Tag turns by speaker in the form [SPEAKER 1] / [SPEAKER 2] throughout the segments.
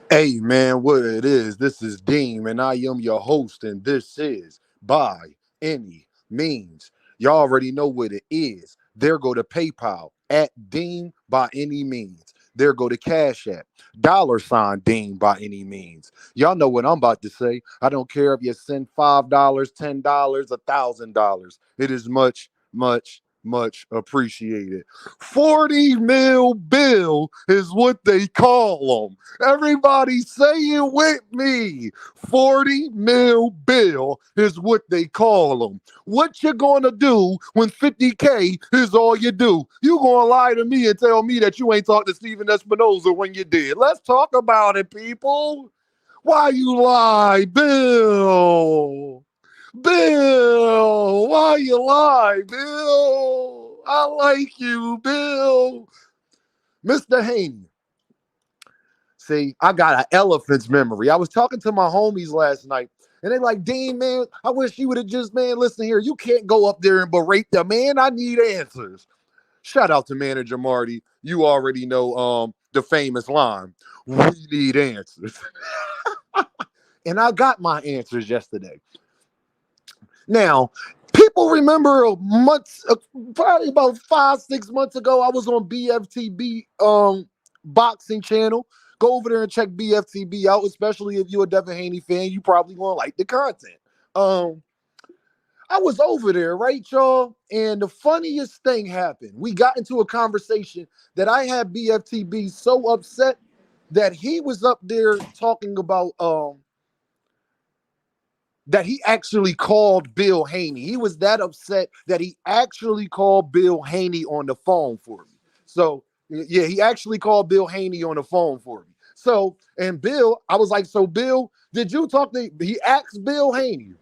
[SPEAKER 1] Hey man, what it is? This is Deem, and I am your host, and this is By Any Means. Y'all already know what it is. There go to PayPal at Deem by any means. There go to Cash App, $ Deem by any means. Y'all know what I'm about to say. I don't care if you send $5, $10, $1,000. It is much, much, much appreciated. 40 mil bill is what they call them. Everybody say it with me. 40 mil bill is what they call them. What you gonna do when 50K is all you do? You gonna lie to me and tell me that you ain't talked to Steven Espinoza when you did? Let's talk about it, people. Why you lie, Bill? Bill, why you lie, Bill? I like you, Bill. Mr. Haney. See, I got an elephant's memory. I was talking to my homies last night, and they like, Dean, man, I wish you would have just, man, listen here. You can't go up there and berate the man. I need answers. Shout out to manager Marty. You already know the famous line. We need answers. And I got my answers yesterday. Now, people remember months, probably about 5, 6 months ago, I was on BFTB boxing channel. Go over there and check BFTB out, especially if you're a Devin Haney fan. You probably gonna like the content. Um, I was over there, right, y'all? And the funniest thing happened. We got into a conversation that I had BFTB so upset that he was up there talking about that he actually called Bill Haney. He was that upset that he actually called Bill Haney on the phone for me. So, yeah, he actually called Bill Haney on the phone for me. So, and Bill, I was like, so Bill, did you talk to, he asked Bill Haney,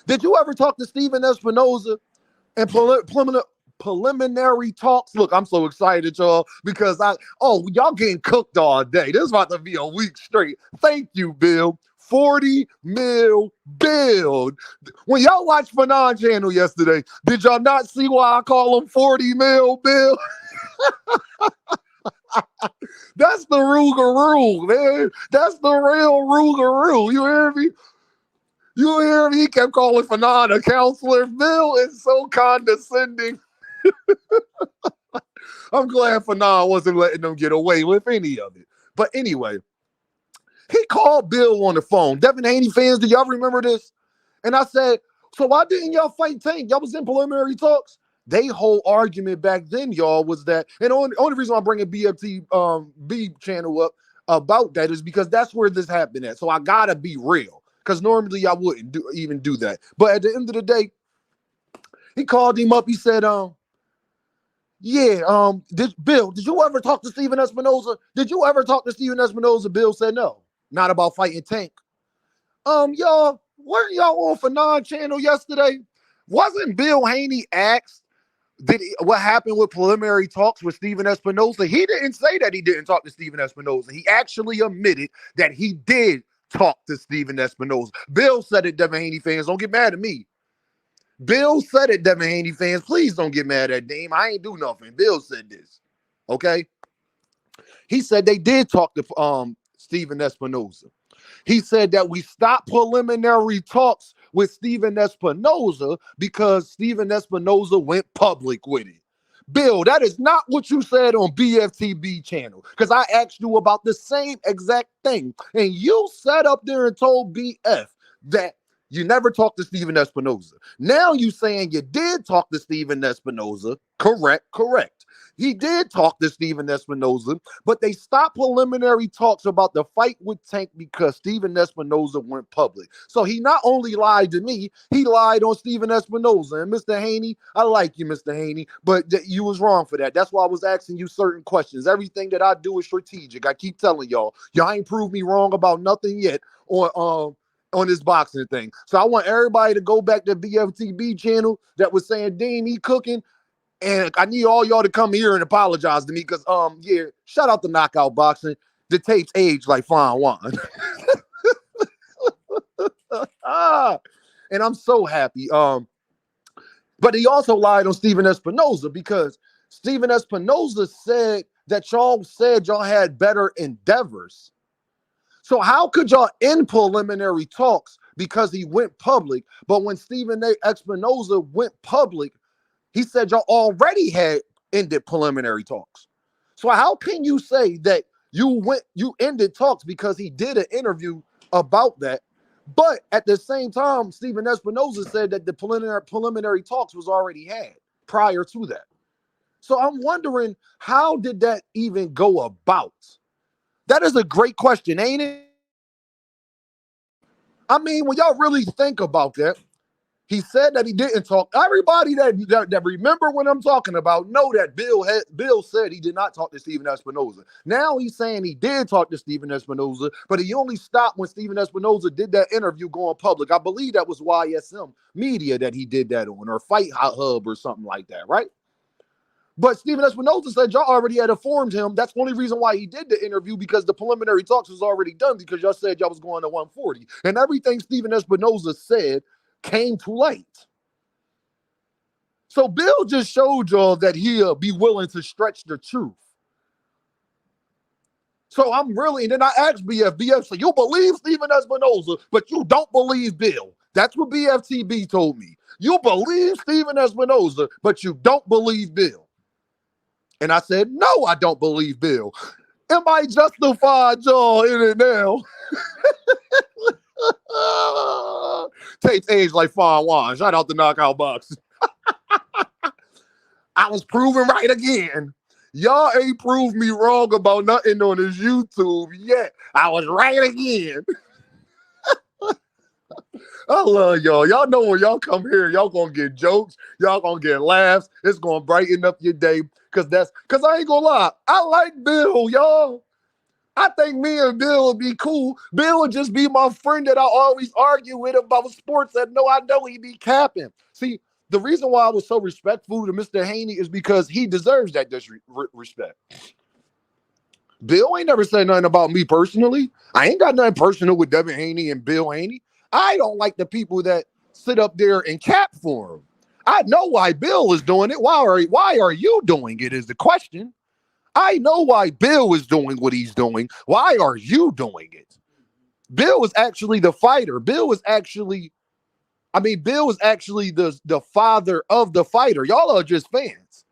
[SPEAKER 1] did you ever talk to Steven Espinoza and preliminary talks? Look, I'm so excited, y'all, because y'all getting cooked all day. This is about to be a week straight. Thank you, Bill. 40 mil bill. When y'all watched Fanon channel yesterday, did y'all not see why I call him 40 mil bill? That's the Rugeroo, man. That's the real Rugeroo. You hear me? You hear me? He kept calling Fanon a counselor. Bill is so condescending. I'm glad Fanon wasn't letting them get away with any of it. But anyway, he called Bill on the phone. Devin Haney fans, do y'all remember this? And I said, so why didn't y'all fight Tank? Y'all was in preliminary talks. They whole argument back then, y'all, was that, and the only reason I'm bringing BFT B channel up about that is because that's where this happened at. So I gotta be real, because normally I wouldn't even do that. But at the end of the day, he called him up. He said, yeah, did you ever talk to Steven Espinoza? Did you ever talk to Steven Espinoza? Bill said no, not about fighting Tank. Y'all, weren't y'all on Fanon channel yesterday? Wasn't Bill Haney asked what happened with preliminary talks with Steven Espinoza? He didn't say that he didn't talk to Steven Espinoza. He actually admitted that he did talk to Steven Espinoza. Bill said it, Devin Haney fans. Don't get mad at me. Bill said it, Devin Haney fans. Please don't get mad at Dame. I ain't do nothing. Bill said this. Okay? He said they did talk to Steven Espinoza. He said that we stopped preliminary talks with Steven Espinoza because Steven Espinoza went public with it. Bill, that is not what you said on BFTB channel, because I asked you about the same exact thing, and you sat up there and told BF that you never talked to Steven Espinoza. Now you saying you did talk to Steven Espinoza. Correct. He did talk to Steven Espinoza, but they stopped preliminary talks about the fight with Tank because Steven Espinoza went public. So he not only lied to me, he lied on Steven Espinoza. And Mr. Haney, I like you, Mr. Haney, but you was wrong for that. That's why I was asking you certain questions. Everything that I do is strategic. I keep telling y'all ain't proved me wrong about nothing yet on this boxing thing. So I want everybody to go back to BFTB channel that was saying, Dean, he cooking. And I need all y'all to come here and apologize to me because, yeah, shout out to Knockout Boxing. The tapes age like fine wine. And I'm so happy. But he also lied on Steven Espinoza because Steven Espinoza said that y'all said y'all had better endeavors. So how could y'all end preliminary talks because he went public, but when Stephen A. Espinoza went public, he said y'all already had ended preliminary talks. So how can you say that you ended talks because he did an interview about that, but at the same time, Stephen Espinoza said that the preliminary talks was already had prior to that. So I'm wondering, how did that even go about? That is a great question, ain't it? I mean, when y'all really think about that, he said that he didn't talk. Everybody that remember what I'm talking about know that Bill said he did not talk to Stephen Espinoza. Now he's saying he did talk to Stephen Espinoza, but he only stopped when Stephen Espinoza did that interview going public. I believe that was YSM Media that he did that on, or Fight Hub or something like that, right? But Stephen Espinoza said y'all already had informed him. That's the only reason why he did the interview, because the preliminary talks was already done, because y'all said y'all was going to 140. And everything Stephen Espinoza said came to light. So Bill just showed y'all that he'll be willing to stretch the truth. So I'm really, and then I asked BF, so you believe Stephen Espinoza, but you don't believe Bill. That's what BFTB told me. You believe Stephen Espinoza, but you don't believe Bill. And I said, no, I don't believe Bill. Am I justified, y'all, in it now? Takes age like fine wine. Shout out to Knockout Box. I was proven right again. Y'all ain't proved me wrong about nothing on this YouTube yet. I was right again. I love y'all. Y'all know when y'all come here, y'all gonna get jokes. Y'all gonna get laughs. It's gonna brighten up your day. Cause I ain't gonna lie. I like Bill, y'all. I think me and Bill would be cool. Bill would just be my friend that I always argue with about sports that I know he be capping. See, the reason why I was so respectful to Mr. Haney is because he deserves that disrespect. Bill ain't never said nothing about me personally. I ain't got nothing personal with Devin Haney and Bill Haney. I don't like the people that sit up there and cap for him. I know why Bill is doing it. Why are you doing it is the question. I know why Bill is doing what he's doing. Why are you doing it? Bill is actually the fighter. Bill is actually the father of the fighter. Y'all are just fans.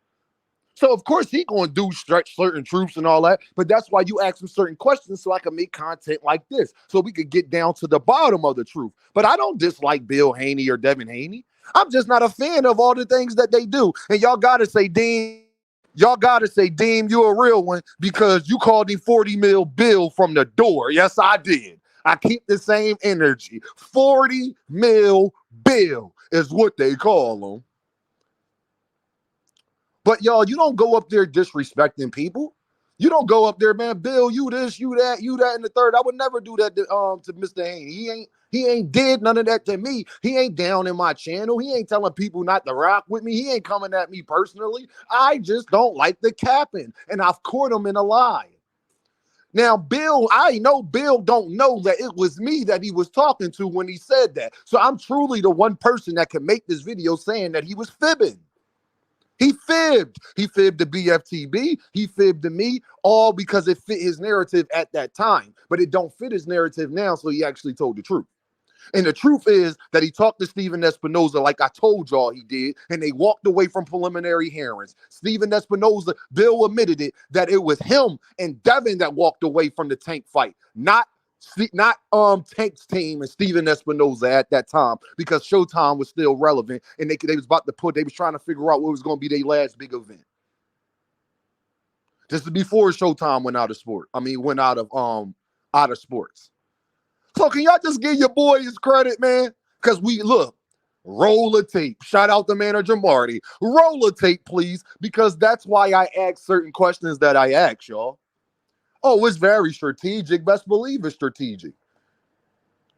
[SPEAKER 1] So, of course, he going to stretch certain truths and all that. But that's why you ask him certain questions so I can make content like this, so we could get down to the bottom of the truth. But I don't dislike Bill Haney or Devin Haney. I'm just not a fan of all the things that they do. And y'all got to say, Dean, you a real one, because you called him 40 mil Bill from the door. Yes, I did. I keep the same energy. 40 mil Bill is what they call him. But y'all, you don't go up there disrespecting people. You don't go up there, man, Bill, you this, you that, and the third. I would never do that to Mr. Haney. He ain't did none of that to me. He ain't down in my channel. He ain't telling people not to rock with me. He ain't coming at me personally. I just don't like the capping, and I've caught him in a lie. Now, Bill, I know Bill don't know that it was me that he was talking to when he said that. So I'm truly the one person that can make this video saying that he was fibbing. He fibbed. He fibbed to BFTB. He fibbed to me, all because it fit his narrative at that time. But it don't fit his narrative now, so he actually told the truth. And the truth is that he talked to Stephen Espinoza like I told y'all he did, and they walked away from preliminary hearings. Stephen Espinoza, Bill admitted it, that it was him and Devin that walked away from the Tank fight, not Tank's team and Stephen Espinoza at that time, because Showtime was still relevant, and they was trying to figure out what was going to be their last big event. This is before Showtime went out of sports. So can y'all just give your boy his credit, man? Because roll the tape. Shout out to manager Marty. Roll the tape, please, because that's why I ask certain questions that I ask, y'all. Oh, it's very strategic. Best believe it's strategic.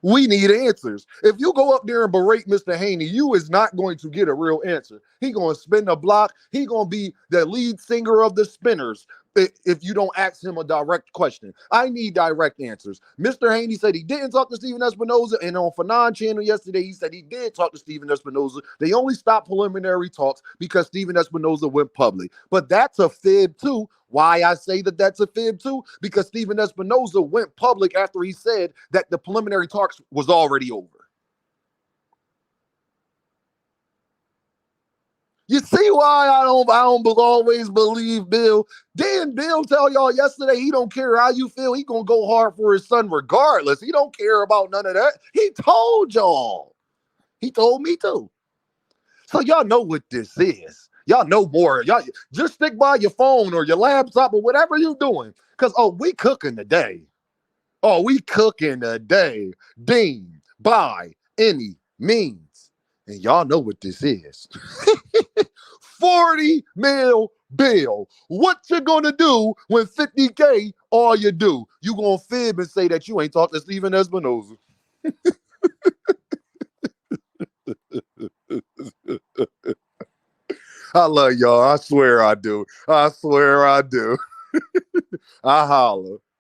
[SPEAKER 1] We need answers. If you go up there and berate Mr. Haney, you is not going to get a real answer. He going to spin the block. He going to be the lead singer of the Spinners if you don't ask him a direct question. I need direct answers. Mr. Haney said he didn't talk to Stephen Espinoza, and on Fanon channel yesterday, he said he did talk to Stephen Espinoza. They only stopped preliminary talks because Stephen Espinoza went public. But that's a fib too. Why I say that that's a fib too? Because Stephen Espinoza went public after he said that the preliminary talks was already over. You see why I don't always believe Bill. Didn't Bill tell y'all yesterday he don't care how you feel? He gonna go hard for his son regardless. He don't care about none of that. He told y'all. He told me too. So y'all know what this is. Y'all know more. Y'all just stick by your phone or your laptop or whatever you're doing. Cause we cooking today. Oh, we cooking today. Dean by any means. And y'all know what this is. 40 mil bill. What you gonna do when 50K all you do? You gonna fib and say that you ain't talked to Stephen Espinoza. I love y'all. I swear I do. I swear I do. I holler.